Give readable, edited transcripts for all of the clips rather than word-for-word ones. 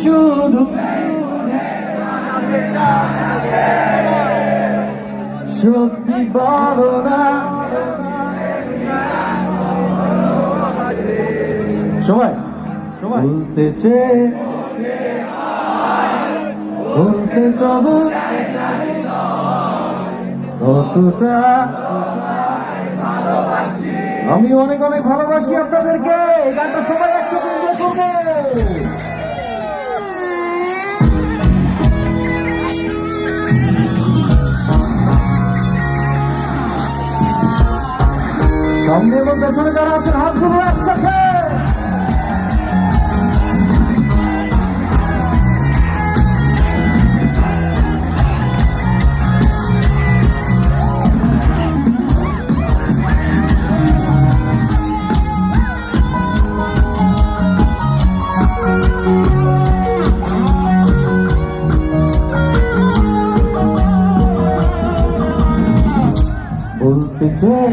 শুধু সত্যি বলো না। সবাই বলতে চেয়ে বলতে তবু কতটা আমি অনেক অনেক ভালোবাসি আপনাদেরকে। এই গানটা সবাই একসাথে এনজয় করবে। সামনে এবং পেছনে যারা আছেন হাত তুলো একসাথে। বলতে চাই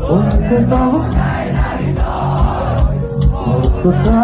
বলতে পাবো কতটা